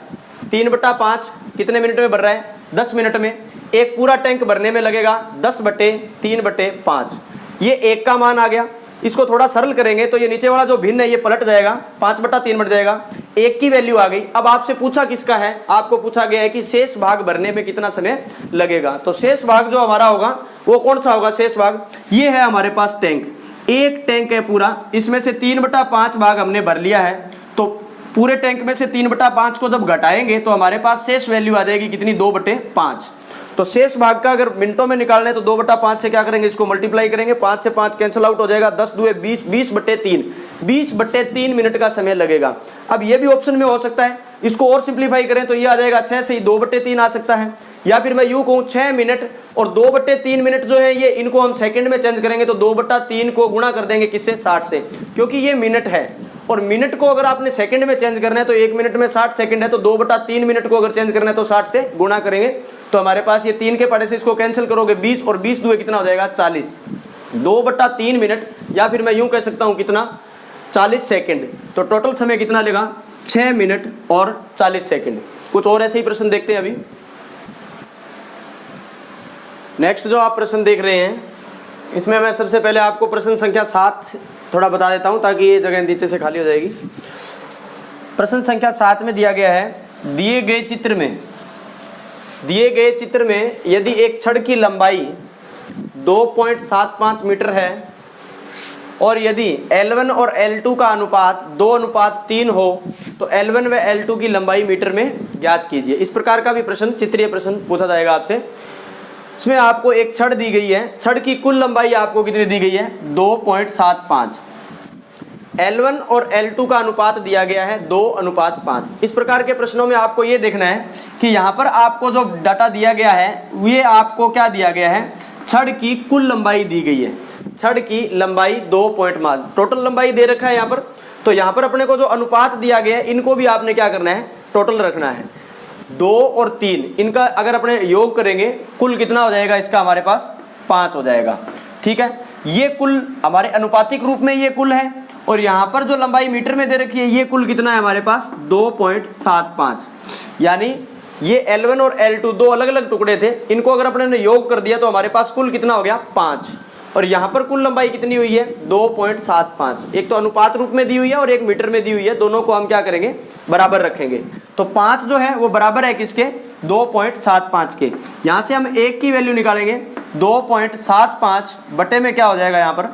3/5 कितने मिनट में भर रहा है 10 मिनट में। एक पूरा टैंक भरने में लगेगा 10/3/5, ये एक का मान आ गया। इसको थोड़ा सरल करेंगे तो ये नीचे वाला जो भिन्न है ये पलट जाएगा, 5/3 बन जाएगा, एक की वैल्यू आ गई। अब आपसे पूछा किसका है, आपको पूछा गया है कि शेष भाग भरने में कितना समय लगेगा। तो शेष भाग जो हमारा होगा वो कौन सा होगा, शेष भाग ये है हमारे पास टैंक, एक टैंक है पूरा, इसमें से 3/5 भाग हमने भर लिया है, तो पूरे टैंक में से 3/5 को जब घटाएंगे तो हमारे पास शेष वैल्यू आ जाएगी कितनी 2/5। तो शेष भाग का अगर मिनटों में निकालना है तो 2/5 से क्या करेंगे, इसको मल्टीप्लाई करेंगे, 5 से 5 कैंसिल आउट हो जाएगा, 10 दूए 20, 20/3, 20/3 मिनट का समय लगेगा। अब ये भी ऑप्शन में हो सकता है, इसको और सिंप्लीफाई करें तो ये आ जाएगा 6 से ही 2/3 आ सकता है, या फिर मैं यूं कहूँ 6 मिनट और 2/3 मिनट जो है ये इनको हम सेकंड में चेंज करेंगे तो 2/3 को गुणा कर देंगे किससे 60 से, क्योंकि ये मिनट है और मिनट को अगर आपने सेकंड में चेंज करना है तो 1 मिनट में 60 सेकंड है, तो 2/3 मिनट को अगर चेंज करना है तो 60 से गुणा करेंगे तो हमारे पास ये 3 के पड़े से इसको कैंसिल करोगे 20 और 20 दूए कितना हो जाएगा 40, 2/3 मिनट, या फिर मैं यूं कह सकता हूं कितना 40 सेकंड। तो टोटल समय कितना लेगा 6 मिनट और 40 सेकंड। कुछ और ऐसे ही प्रश्न देखते हैं अभी। नेक्स्ट जो आप प्रश्न देख रहे हैं इसमें मैं सबसे पहले आपको प्रश्न संख्या 7 थोड़ा बता देता हूं ताकि ये जगह नीचे से खाली हो जाएगी। प्रश्न संख्या 7 में दिया गया है, दिए गए चित्र में यदि एक छड़ की लंबाई 2.75 मीटर है और यदि L1 और L2 का अनुपात 2:3 हो तो L1 व L2 की लंबाई मीटर में ज्ञात कीजिए। इस प्रकार का भी प्रश्न, चित्रीय प्रश्न पूछा जाएगा आपसे। इसमें आपको एक छड़ दी गई है, छड़ की कुल लंबाई आपको कितनी दी गई है 2.75, L1 और L2 का अनुपात दिया गया है 2:5। इस प्रकार के प्रश्नों में आपको ये देखना है कि यहाँ पर आपको जो डाटा दिया गया है ये आपको क्या दिया गया है, छड़ की कुल लंबाई दी गई है, छड़ की लंबाई 2.5, टोटल लंबाई दे रखा है यहाँ पर। तो यहाँ पर अपने को जो अनुपात दिया गया है इनको भी आपने क्या करना है, टोटल रखना है। 2 और 3 इनका अगर अपने योग करेंगे कुल कितना हो जाएगा, इसका हमारे पास 5 हो जाएगा। ठीक है, ये कुल हमारे अनुपातिक रूप में ये कुल है, और यहाँ पर जो लंबाई मीटर में दे रखी है ये कुल कितना है हमारे पास 2.75, यानी ये L1 और L2 दो अलग अलग टुकड़े थे, इनको अगर अपने ने योग कर दिया तो हमारे पास कुल कितना हो गया 5, और यहाँ पर कुल लंबाई कितनी हुई है 2.75। एक तो अनुपात रूप में दी हुई है और एक मीटर में दी हुई है, दोनों को हम क्या करेंगे बराबर रखेंगे। तो 5 जो है वो बराबर है किसके 2.75 के। यहाँ से हम एक की वैल्यू निकालेंगे, 2.75 बटे में क्या हो जाएगा यहाँ पर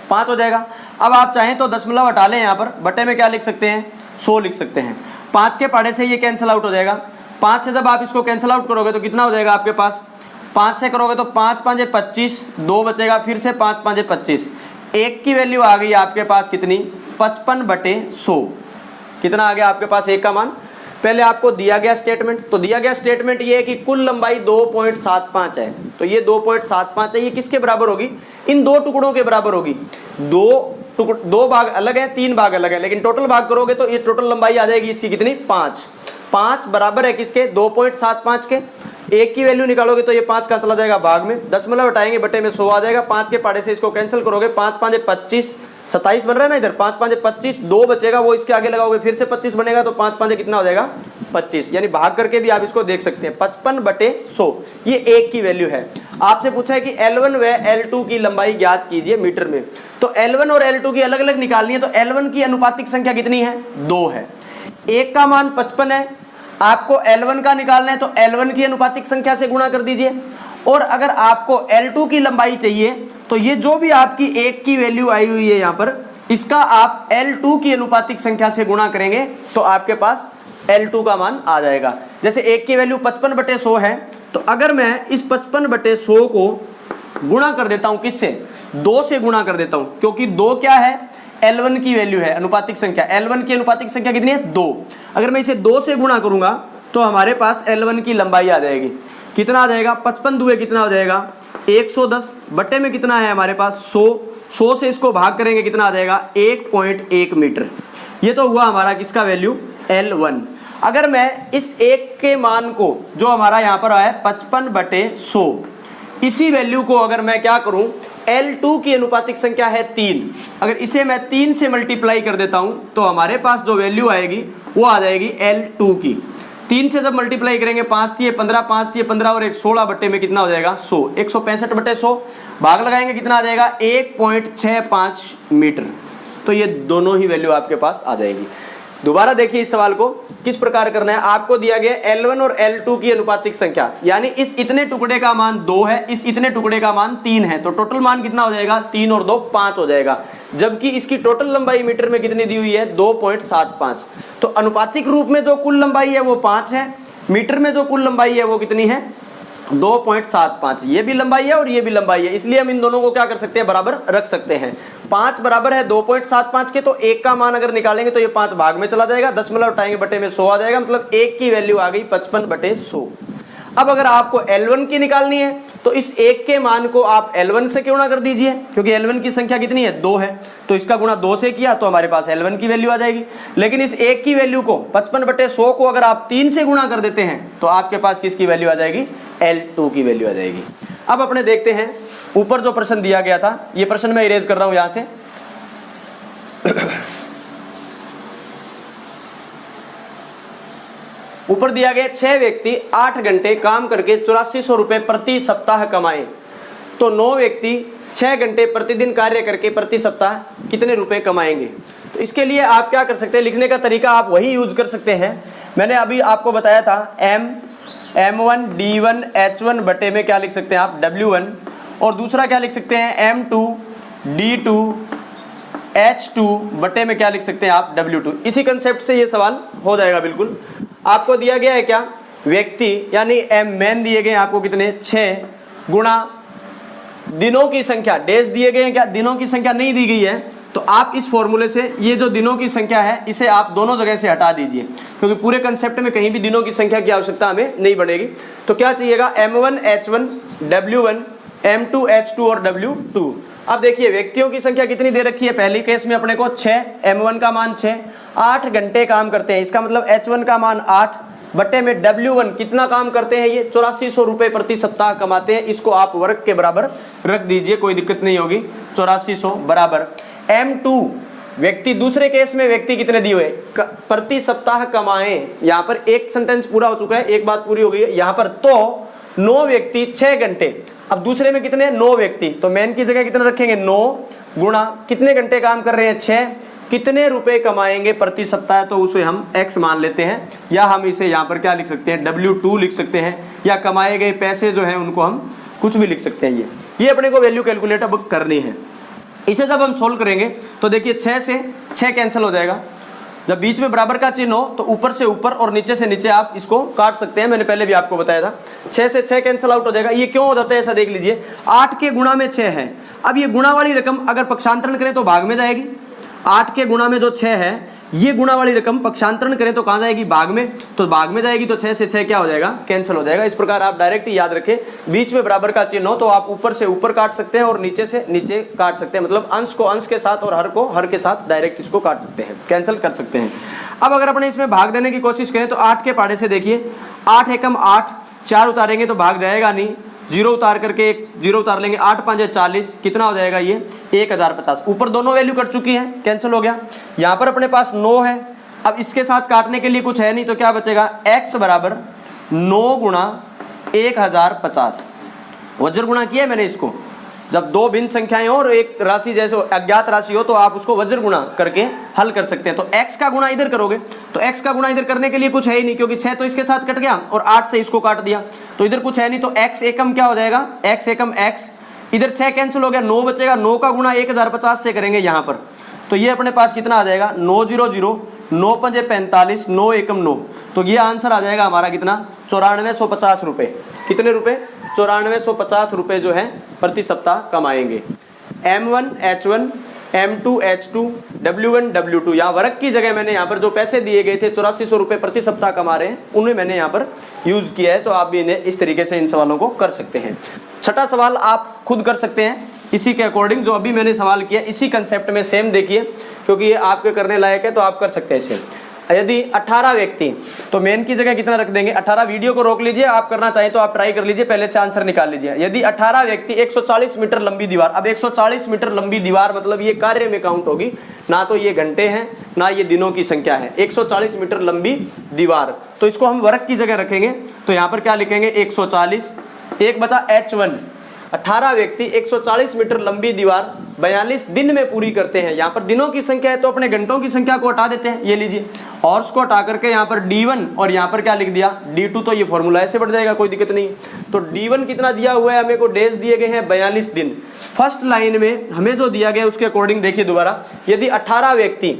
5 हो जाएगा। अब आप चाहें तो दशमलव हटा लें, यहाँ पर बटे में क्या लिख सकते हैं 100 लिख सकते हैं। 5 के पढ़े से ये कैंसिल आउट हो जाएगा, 5 से जब आप इसको कैंसिल आउट करोगे तो कितना हो जाएगा आपके पास, 5 से करोगे तो 5 5 25, 2 बचेगा, फिर से 5 5 25, एक की वैल्यू आ गई आपके पास कितनी 55/100। कितना आ गया आपके पास एक का मान। पहले आपको दिया गया स्टेटमेंट, तो दिया गया स्टेटमेंट ये है कि कुल लंबाई 2.75 है, तो ये 2.75 है, ये किसके बराबर होगी, इन दो टुकड़ों के बराबर होगी। 2 दो भाग अलग है, 3 भाग अलग है, लेकिन टोटल भाग करोगे तो ये टोटल लंबाई आ जाएगी इसकी कितनी 5। 5 बराबर है किसके 2.75 के। एक की वैल्यू निकालोगे तो ये 5 का चला जाएगा भाग में, दशमलव हटाएंगे बटे में 100 आ जाएगा। 5 के पहाड़े से इसको कैंसिल करोगे, 5 5 25, 27 बन रहा है ना इधर, 5 5 25, 2 बचेगा वो इसके आगे लगाओगे फिर से 25 बनेगा, तो 5 5 कितना हो जाएगा 25। यानी भाग करके भी आप इसको देख सकते हैं 55 बटे 100, ये एक की वैल्यू है। आपसे पूछा है कि L1 व L2 की लंबाई ज्ञात कीजिए मीटर में, तो L1 और L2 की अलग अलग निकालनी है। तो L1 की अनुपातिक संख्या कितनी है 2 है, एक का मान 55 है, आपको L1 का निकालना है तो L1 की अनुपातिक संख्या से गुणा कर दीजिए। और अगर आपको L2 की लंबाई चाहिए तो ये जो भी आपकी एक की वैल्यू आई हुई है यहाँ पर, इसका आप L2 की अनुपातिक संख्या से गुणा करेंगे तो आपके पास L2 का मान आ जाएगा। जैसे एक की वैल्यू 55 बटे 100 है, तो अगर मैं इस 55 बटे 100 को गुणा कर देता हूं किससे 2 से गुणा कर देता हूं, क्योंकि 2 क्या है L1 की वैल्यू है अनुपातिक संख्या। L1 की अनुपातिक संख्या कितनी है 2। अगर मैं इसे 2 से गुणा करूंगा तो हमारे पास L1 की लंबाई आ जाएगी, कितना आ जाएगा 55 दुए कितना हो जाएगा 110 बटे में कितना है हमारे पास 100, 100 से इसको भाग करेंगे कितना आ जाएगा 1.1 मीटर। ये तो हुआ हमारा किसका वैल्यू L1। अगर मैं इस एक के मान को जो हमारा यहाँ पर आया 55 बटे 100, इसी वैल्यू को अगर मैं क्या करूं L2 की अनुपातिक संख्या है 3, अगर इसे मैं 3 से मल्टीप्लाई कर देता हूं तो हमारे पास जो वैल्यू आएगी वो आ जाएगी L2 की। 3 से जब मल्टीप्लाई करेंगे 5 3 15, 5 3 15 और 1 16 बटे में कितना हो जाएगा 100, 165 बटे 100 भाग लगाएंगे कितना आ जाएगा 1.65 मीटर। तो ये दोनों ही वैल्यू आपके पास आ जाएगी। दोबारा देखिए इस सवाल को किस प्रकार करना है। आपको दिया गया L1 और L2 की अनुपातिक संख्या, यानी इस इतने टुकड़े का मान 2 है, इस इतने टुकड़े का मान 3 है, तो टोटल मान कितना हो जाएगा 3 और 2 5 हो जाएगा। जबकि इसकी टोटल लंबाई मीटर में कितनी दी हुई है 2.75। तो अनुपातिक रूप में जो कुल लंबाई है वो 5 है, मीटर में जो कुल लंबाई है वो कितनी है 2.75। ये भी लंबाई है और ये भी लंबाई है, इसलिए हम इन दोनों को क्या कर सकते हैं बराबर रख सकते हैं। 5 बराबर है 2.75 के, तो एक का मान अगर निकालेंगे तो ये 5 भाग में चला जाएगा, दशमलव उठाएंगे बटे में 100 आ जाएगा, मतलब एक की वैल्यू आ गई 55 बटे 100। अब अगर आपको L1 की निकालनी है तो इस एक के मान को आप L1 से गुणा कर दीजिए, क्योंकि L1 की संख्या कितनी है 2 है, तो इसका गुणा 2 से किया तो हमारे पास L1 की वैल्यू आ जाएगी। लेकिन इस एक की वैल्यू को 55 बटे 100 को अगर आप 3 से गुणा कर देते हैं तो आपके पास किसकी वैल्यू आ जाएगी L2 की वैल्यू आ जाएगी। अब अपने देखते हैं ऊपर जो प्रश्न दिया गया था, ये प्रश्न मैं इरेज कर रहा हूं यहां से। ऊपर दिया गया 6 व्यक्ति 8 घंटे काम करके 8400 रुपए प्रति सप्ताह कमाए, तो 9 व्यक्ति 6 घंटे प्रतिदिन कार्य करके प्रति सप्ताह कितने रुपए कमाएंगे। तो इसके लिए आप क्या कर सकते हैं, लिखने का तरीका आप वही यूज कर सकते हैं। मैंने अभी आपको बताया था M1 D1 H1 बटे में क्या लिख सकते हैं आप W1, और दूसरा क्या लिख सकते हैं M2 D2 H2 बटे में क्या लिख सकते हैं आप W2। इसी कंसेप्ट से ये सवाल हो जाएगा बिल्कुल। आपको दिया गया है क्या व्यक्ति, यानी मैन दिए गए आपको कितने 6 गुणा दिनों की संख्या, डेज दिए गए हैं क्या, दिनों की संख्या नहीं दी गई है, तो आप इस फॉर्मूले से ये जो दिनों की संख्या है इसे आप दोनों जगह से हटा दीजिए, क्योंकि पूरे कंसेप्ट में कहीं भी दिनों की संख्या की आवश्यकता हमें नहीं बनेगी। तो क्या चाहिएगा M1 H1 W1 M2 H2 और W2। अब देखिए व्यक्तियों की संख्या कितनी दे रखी है, पहली केस में अपने को 6, M1 का मान 6, 8 घंटे काम करते हैं, इसका मतलब H1 का मान 8 बटे में W1 कितना काम करते हैं, ये 8400 रुपए प्रति सप्ताह कमाते हैं। इसको आप वर्ग के बराबर रख दीजिए, कोई दिक्कत नहीं होगी। 8400 बराबर M2 व्यक्ति, दूसरे केस में व्यक्ति कितने दिए हुए प्रति सप्ताह कमाए, यहाँ पर एक सेंटेंस पूरा हो चुका है, एक बात पूरी हो गई है यहाँ पर। तो 9 व्यक्ति 6 घंटे, अब दूसरे में कितने 9 व्यक्ति, तो मैन की जगह कितने रखेंगे 9 गुणा कितने घंटे काम कर रहे हैं 6, कितने रुपए कमाएंगे प्रति सप्ताह, तो उसे हम x मान लेते हैं, या हम इसे यहाँ पर क्या लिख सकते हैं W2 लिख सकते हैं, या कमाए गए पैसे जो हैं उनको हम कुछ भी लिख सकते हैं। ये अपने को वैल्यू कैलकुलेट अब करनी है। इसे जब हम सोल्व करेंगे तो देखिए 6 से 6 कैंसिल हो जाएगा, जब बीच में बराबर का चिन्ह हो तो ऊपर से ऊपर और नीचे से नीचे आप इसको काट सकते हैं, मैंने पहले भी आपको बताया था। 6 से 6 कैंसिल आउट हो जाएगा। ये क्यों हो जाता है ऐसा देख लीजिए, 8 के गुणा में 6 है, अब ये गुणा वाली रकम अगर पक्षांतरण करें तो भाग में जाएगी। 8 के गुणा में जो 6 है ये गुणा वाली रकम पक्षांतरण करें तो कहाँ जाएगी, भाग में, तो भाग में जाएगी तो 6 से 6 क्या हो जाएगा, कैंसिल हो जाएगा। इस प्रकार आप डायरेक्ट ही याद रखें, बीच में बराबर का चिन्ह हो तो आप ऊपर से ऊपर काट सकते हैं और नीचे से नीचे काट सकते हैं, मतलब अंश को अंश के साथ और हर को हर के साथ डायरेक्ट इसको काट सकते हैं, कैंसिल कर सकते हैं। अब अगर अपने इसमें भाग देने की कोशिश करें तो 8 के पाड़े से देखिए, 8 एकम 8, 4 उतारेंगे तो भाग जाएगा नहीं, 0 उतार करके एक 0 उतार लेंगे, 8 5 40, कितना हो जाएगा ये 1050। ऊपर दोनों वैल्यू कट चुकी है, कैंसिल हो गया। यहाँ पर अपने पास 9 है, अब इसके साथ काटने के लिए कुछ है नहीं तो क्या बचेगा, x बराबर 9 गुणा 1050। वज्र गुणा किया है मैंने इसको, जब दो भिन्न संख्याएं हो और एक राशि जैसे अज्ञात राशि हो तो आप उसको वज्र गुणा करके हल कर सकते हैं। तो x का गुणा इधर करोगे तो x का गुणा इधर करने के लिए कुछ है ही नहीं, क्योंकि 6 तो इसके साथ कट गया और 8 से इसको काट दिया, तो इधर कुछ है नहीं, तो x एकम क्या हो जाएगा, x एकम x, इधर 6 कैंसिल हो गया, 9 बचेगा, 9 का गुणा 1050 से करेंगे यहाँ पर, तो ये अपने पास कितना आ जाएगा, 900, 9 पंजे 45, 9 एकम 9, तो ये आंसर आ जाएगा हमारा कितना, 9450 रुपये। कितने रुपए, 9450 रुपये जो है प्रति सप्ताह कमाएंगे। M1 H1 M2 H2 W1 W2, यहाँ वर्ग की जगह मैंने यहाँ पर जो पैसे दिए गए थे 8400 रुपये प्रति सप्ताह कमा रहे हैं, उन्हें मैंने यहाँ पर यूज़ किया है, तो आप भी इन्हें इस तरीके से इन सवालों को कर सकते हैं। छठा सवाल आप खुद कर सकते हैं इसी के अकॉर्डिंग, जो अभी मैंने सवाल किया इसी कंसेप्ट में सेम देखिए, क्योंकि ये आपके करने लायक है तो आप कर सकते हैं इसे। यदि 18 व्यक्ति, तो मेन की जगह कितना रख देंगे, 18, वीडियो को रोक लीजिए, आप करना चाहें तो आप ट्राई कर लीजिए, पहले से आंसर निकाल लीजिए। यदि 18 व्यक्ति 140 मीटर लंबी दीवार, अब 140 मीटर लंबी दीवार मतलब ये कार्य में काउंट होगी, ना तो ये घंटे हैं ना ये दिनों की संख्या है, 140 मीटर लंबी दीवार, तो इसको हम वर्ग की जगह रखेंगे, तो यहाँ पर क्या लिखेंगे 140, एक बचा H1, 18 व्यक्ति 140 मीटर लंबी दीवार 42 दिन में पूरी करते हैं। यहाँ पर दिनों की संख्या है तो अपने घंटों की संख्या को हटा देते हैं, ये लीजिए, हॉर्स को हटा करके यहाँ पर D1 और यहाँ पर क्या लिख दिया D2, तो ये फॉर्मूला ऐसे बढ़ जाएगा, कोई दिक्कत नहीं। तो D1 कितना दिया हुआ है, हमें को डेज दिए गए हैं 42 दिन। फर्स्ट लाइन में हमें जो दिया गया उसके अकॉर्डिंग देखिए दोबारा, यदि 18 व्यक्ति,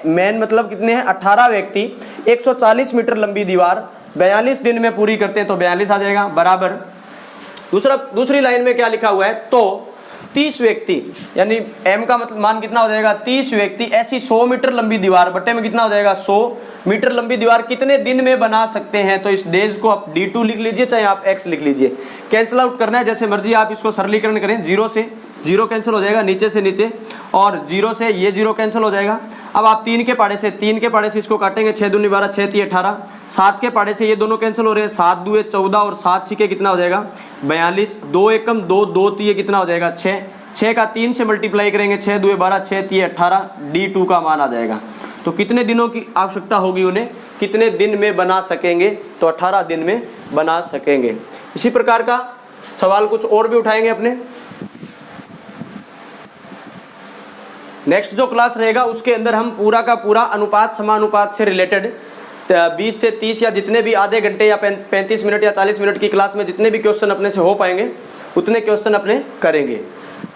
मेन मतलब कितने हैं, 18 व्यक्ति 140 मीटर लंबी दीवार 42 दिन में पूरी करते हैं, तो 42 आ जाएगा, बराबर दूसरी लाइन में क्या लिखा हुआ है, तो 30 व्यक्ति, यानी m का मतलब मान कितना हो जाएगा, 30 व्यक्ति ऐसी 100 मीटर लंबी दीवार, बट्टे में कितना हो जाएगा 100 मीटर लंबी दीवार कितने दिन में बना सकते हैं, तो इस डेज को आप D2 लिख लीजिए, चाहे आप x लिख लीजिए, कैंसिल आउट करना है जैसे मर्जी, आप इसको सरलीकरण करें, 0 से 0 कैंसिल हो जाएगा, नीचे से नीचे, और 0 से ये 0 कैंसिल हो जाएगा। अब आप 3 के पाड़े से इसको काटेंगे, 6 दूनी 12, 6 3 18, 7 के पाड़े से ये दोनों कैंसिल हो रहे हैं, 7 दूए 14 और 7 छिके कितना हो जाएगा 42, 2 एकम 2, 2 तीये कितना हो जाएगा 6, 6 का 3 से मल्टीप्लाई करेंगे, 6 दूए 12, 6 तीये 18, D2 का मान आ जाएगा। तो कितने दिनों की आवश्यकता होगी उन्हें, कितने दिन में बना सकेंगे, तो 18 दिन में बना सकेंगे। इसी प्रकार का सवाल कुछ और भी उठाएंगे अपने। नेक्स्ट जो क्लास रहेगा उसके अंदर हम पूरा का पूरा अनुपात समानुपात से रिलेटेड 20 से 30 या जितने भी आधे घंटे या 35 मिनट या 40 मिनट की क्लास में जितने भी क्वेश्चन अपने से हो पाएंगे उतने क्वेश्चन अपने करेंगे।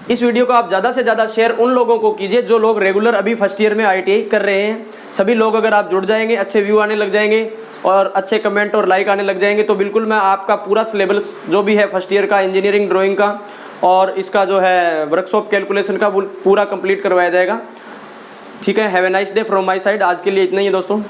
इस वीडियो को आप ज़्यादा से ज़्यादा शेयर उन लोगों को कीजिए जो लोग रेगुलर अभी फर्स्ट ईयर में ITI कर रहे हैं। सभी लोग अगर आप जुड़ जाएंगे, अच्छे व्यू आने लग जाएंगे और अच्छे कमेंट और लाइक आने लग जाएंगे, तो बिल्कुल मैं आपका पूरा सिलेबस जो भी है फर्स्ट ईयर का, इंजीनियरिंग ड्राइंग का और इसका जो है वर्कशॉप कैलकुलेशन का पूरा कंप्लीट करवाया जाएगा। ठीक है, have a nice day from my side. आज के लिए इतना ही है दोस्तों।